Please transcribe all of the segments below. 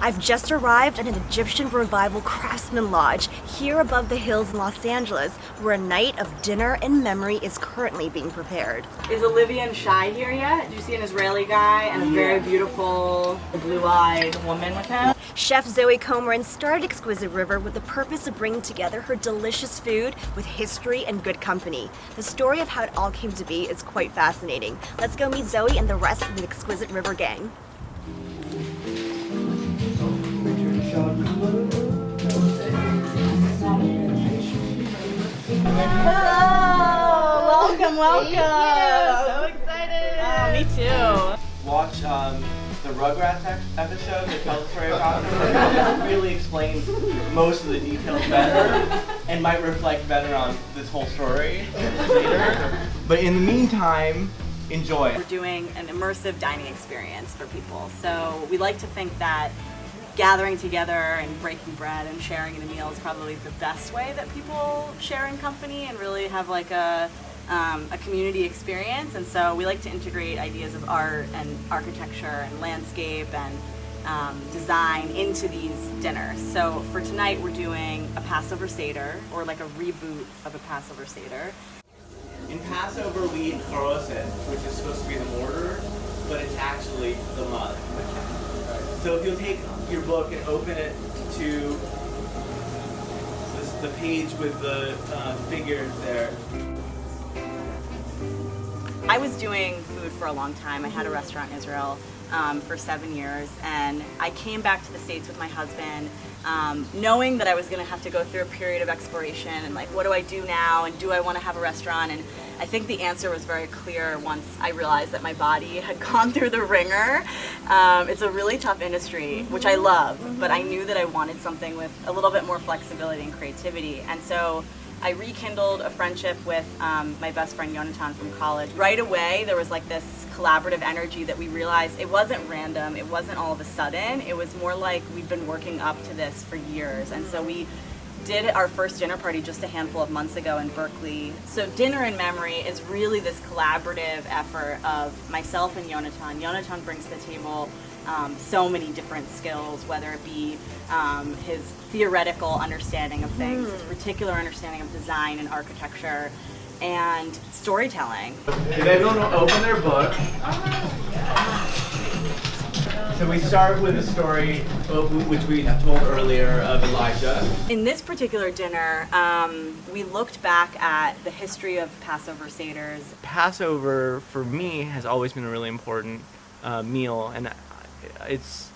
I've just arrived at an Egyptian Revival Craftsman Lodge here above the hills in Los Angeles, where a night of dinner in memory is currently being prepared. Is Olivia and Shai here yet? Did you see an Israeli guy and a very beautiful blue-eyed woman with him? Chef Zoe Comerin started Exquisite River with the purpose of bringing together her delicious food with history and good company. The story of how it all came to be is quite fascinating. Let's go meet Zoe and the rest of the Exquisite River gang. Hello! Welcome! So excited! Oh, me too. Watch the Rugrats episode that tells the story about it. Really explains most of the details better and might reflect better on this whole story later. But in the meantime, enjoy. We're doing an immersive dining experience for people. So we like to think that gathering together and breaking bread and sharing in a meal is probably the best way that people share in company and really have like a community experience. And so we like to integrate ideas of art and architecture and landscape and design into these dinners. So for tonight we're doing a Passover Seder, or like a reboot of a Passover Seder. In Passover we eat charoset, which is supposed to be the mortar, but it's actually the mud. So if you'll take your book and open it to the page with the figures there. I was doing food for a long time. I had a restaurant in Israel for 7 years, and I came back to the States with my husband knowing that I was going to have to go through a period of exploration and like, what do I do now, and do I want to have a restaurant? And I think the answer was very clear once I realized that my body had gone through the ringer. It's a really tough industry, which I love, but I knew that I wanted something with a little bit more flexibility and creativity. And so I rekindled a friendship with my best friend Yonatan from college. Right away, there was like this collaborative energy that we realized it wasn't random, it wasn't all of a sudden, it was more like we'd been working up to this for years. And so we did our first dinner party just a handful of months ago in Berkeley. So Dinner in Memory is really this collaborative effort of myself and Yonatan. Yonatan brings to the table so many different skills, whether it be his theoretical understanding of things, his particular understanding of design and architecture, and storytelling. If everyone will open their book. So we start with a story which we told earlier of Elijah. In this particular dinner, we looked back at the history of Passover Seders. Passover for me has always been a really important meal, and it's,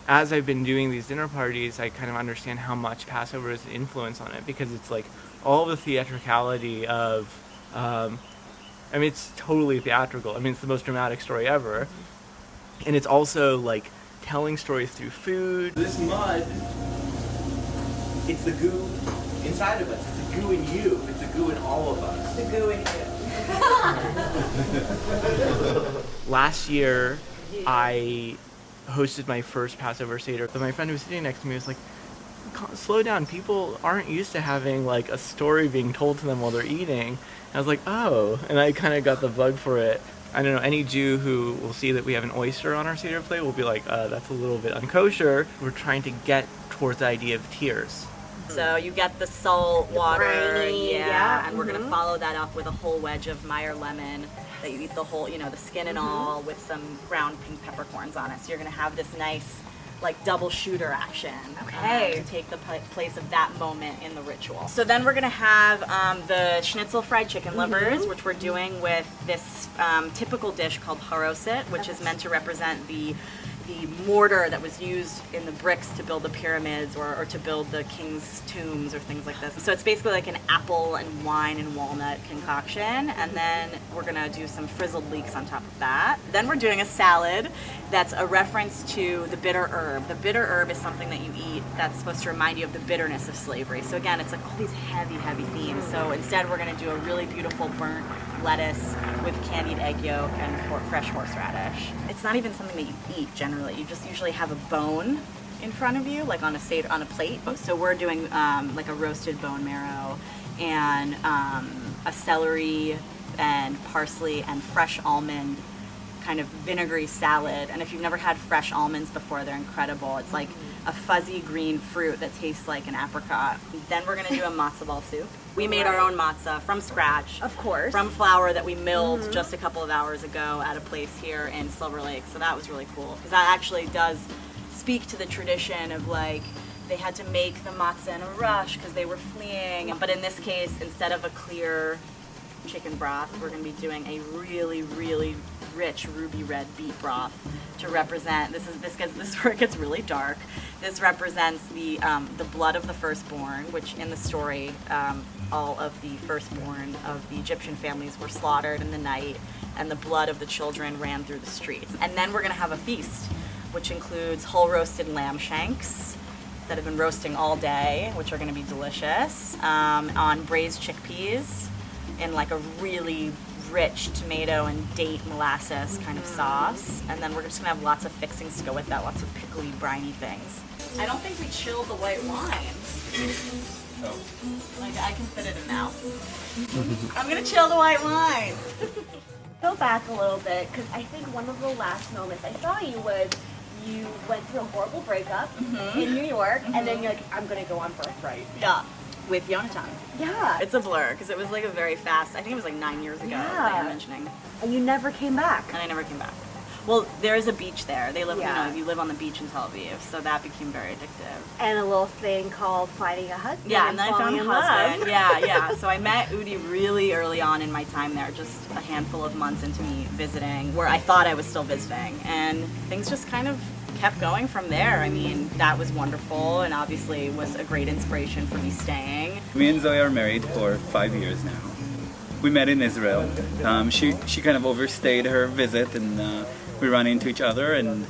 as I've been doing these dinner parties, I kind of understand how much Passover has an influence on it, because it's like all the theatricality of, I mean, it's totally theatrical. I mean, it's the most dramatic story ever. And it's also like telling stories through food. This mud, it's the goo inside of us. It's the goo in you. It's the goo in all of us. The goo in you. Last year, I hosted my first Passover Seder. So my friend who was sitting next to me was like, slow down, people aren't used to having like a story being told to them while they're eating. And I was like, oh, and I kind of got the bug for it. I don't know, any Jew who will see that we have an oyster on our Seder plate will be like, that's a little bit unkosher. We're trying to get towards the idea of tears. So you get the salt water, briny, and we're gonna follow that up with a whole wedge of Meyer lemon that you eat the whole, you know, the skin and all, with some ground pink peppercorns on it. So you're gonna have this nice, like, double shooter action to take the place of that moment in the ritual. So then we're gonna have the schnitzel fried chicken livers, which we're doing with this typical dish called charoset, which is meant to represent the mortar that was used in the bricks to build the pyramids or to build the king's tombs or things like this. So it's basically like an apple and wine and walnut concoction, and then we're gonna do some frizzled leeks on top of that. Then we're doing a salad that's a reference to the bitter herb. The bitter herb is something that you eat that's supposed to remind you of the bitterness of slavery. So again, it's like all these heavy themes. So instead we're gonna do a really beautiful burnt lettuce with candied egg yolk and fresh horseradish. It's not even something that you eat generally. You just usually have a bone in front of you, like on a plate. So we're doing like a roasted bone marrow and a celery and parsley and fresh almond kind of vinegary salad. And if you've never had fresh almonds before, they're incredible. It's like a fuzzy green fruit that tastes like an apricot. Then we're gonna do a matzo ball soup. We made our own matzah from scratch. Of course. From flour that we milled just a couple of hours ago at a place here in Silver Lake. So that was really cool because that actually does speak to the tradition of like, they had to make the matzah in a rush because they were fleeing. But in this case, instead of a clear chicken broth, we're going to be doing a really, really rich ruby red beet broth to represent. This is where it gets really dark. This represents the blood of the firstborn, which in the story, all of the firstborn of the Egyptian families were slaughtered in the night, and the blood of the children ran through the streets. And then we're going to have a feast, which includes whole roasted lamb shanks that have been roasting all day, which are going to be delicious, on braised chickpeas in like a really rich tomato and date molasses kind of sauce. And then we're just going to have lots of fixings to go with that, lots of pickly, briny things. I don't think we chilled the white wine. Like, I can fit it in now. I'm going to chill the white wine. Go back a little bit, because I think one of the last moments I saw you was you went through a horrible breakup in New York, and then you're like, I'm going to go on birthright. Yeah. With Yonatan. Yeah. It's a blur, because it was like a very fast, I think it was like 9 years ago that you're mentioning. And you never came back. And I never came back. Well, there is a beach there. They live, Yeah. you live on the beach in Tel Aviv, so that became very addictive. And a little thing called finding a husband. Yeah, and then I found falling a in husband. love. Yeah. So I met Udi really early on in my time there, just a handful of months into me visiting, where I thought I was still visiting. And things just kind of kept going from there. I mean, that was wonderful and obviously was a great inspiration for me staying. Me and Zoe are married for 5 years now. We met in Israel. She kind of overstayed her visit, and we ran into each other, and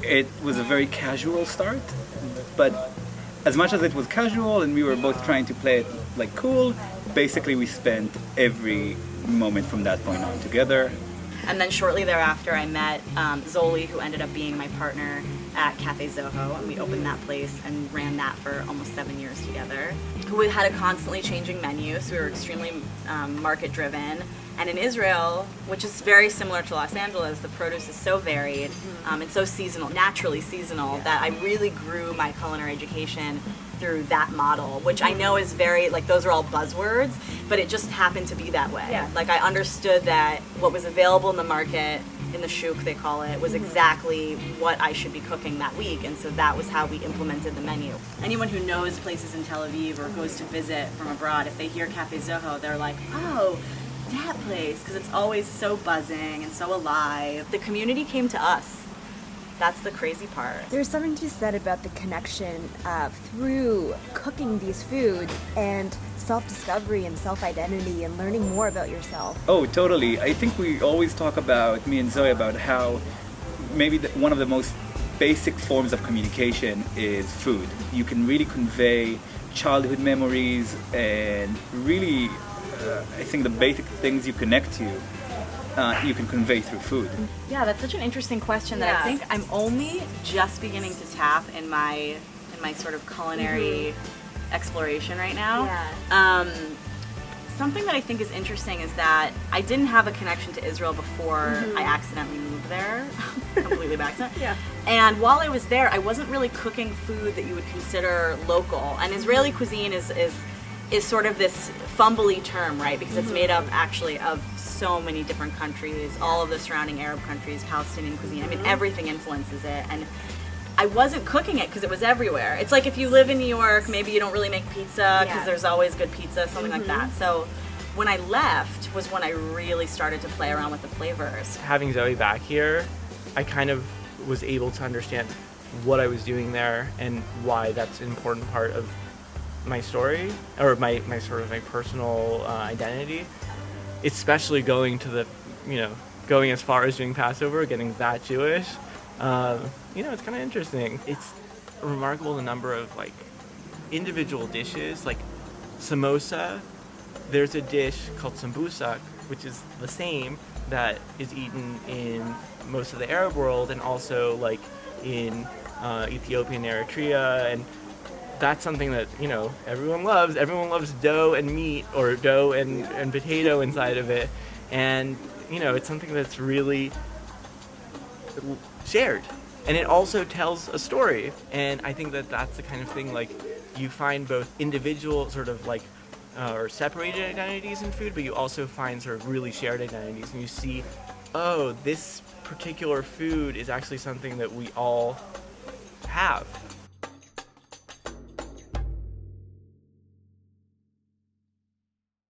it was a very casual start. But as much as it was casual and we were both trying to play it like cool, basically we spent every moment from that point on together. And then shortly thereafter, I met Zoli, who ended up being my partner at Cafe Zoho, and we opened that place and ran that for almost 7 years together. Who had a constantly changing menu, so we were extremely market driven. And in Israel, which is very similar to Los Angeles, the produce is so varied and so seasonal, naturally seasonal, that I really grew my culinary education through that model, which I know is very, like, those are all buzzwords, but it just happened to be that way. Yeah. Like, I understood that what was available in the market, in the shuk they call it, was exactly what I should be cooking that week, and so that was how we implemented the menu. Anyone who knows places in Tel Aviv or goes to visit from abroad, if they hear Cafe Zoho, they're like, oh, that place, because it's always so buzzing and so alive. The community came to us. That's the crazy part. There's something to be said about the connection through cooking these foods and self-discovery and self-identity and learning more about yourself. Oh, totally. I think we always talk about, me and Zoe, about how maybe one of the most basic forms of communication is food. You can really convey childhood memories and really, I think the basic things you connect to, you can convey through food. Yeah, that's such an interesting question that I think I'm only just beginning to tap in my sort of culinary exploration right now. Yeah. Something that I think is interesting is that I didn't have a connection to Israel before I accidentally moved there, completely by accident. Yeah. And while I was there, I wasn't really cooking food that you would consider local. And Israeli cuisine is sort of this fumbly term, right? Because it's made up actually of so many different countries, all of the surrounding Arab countries, Palestinian cuisine. I mean, everything influences it. And I wasn't cooking it because it was everywhere. It's like if you live in New York, maybe you don't really make pizza because there's always good pizza, something like that. So when I left was when I really started to play around with the flavors. Having Zoe back here, I kind of was able to understand what I was doing there and why that's an important part of my story, or my sort of my personal identity, especially going to the, going as far as doing Passover, getting that Jewish. It's kind of interesting. It's remarkable the number of like individual dishes, like samosa. There's a dish called sambusak, which is the same that is eaten in most of the Arab world and also like in Ethiopia and Eritrea, and that's something that everyone loves. Everyone loves dough and meat, or dough and potato inside of it, and it's something that's really shared. and it also tells a story. And I think that that's the kind of thing, like, you find both individual sort of like or separated identities in food, but you also find sort of really shared identities, and you see, oh, this particular food is actually something that we all have.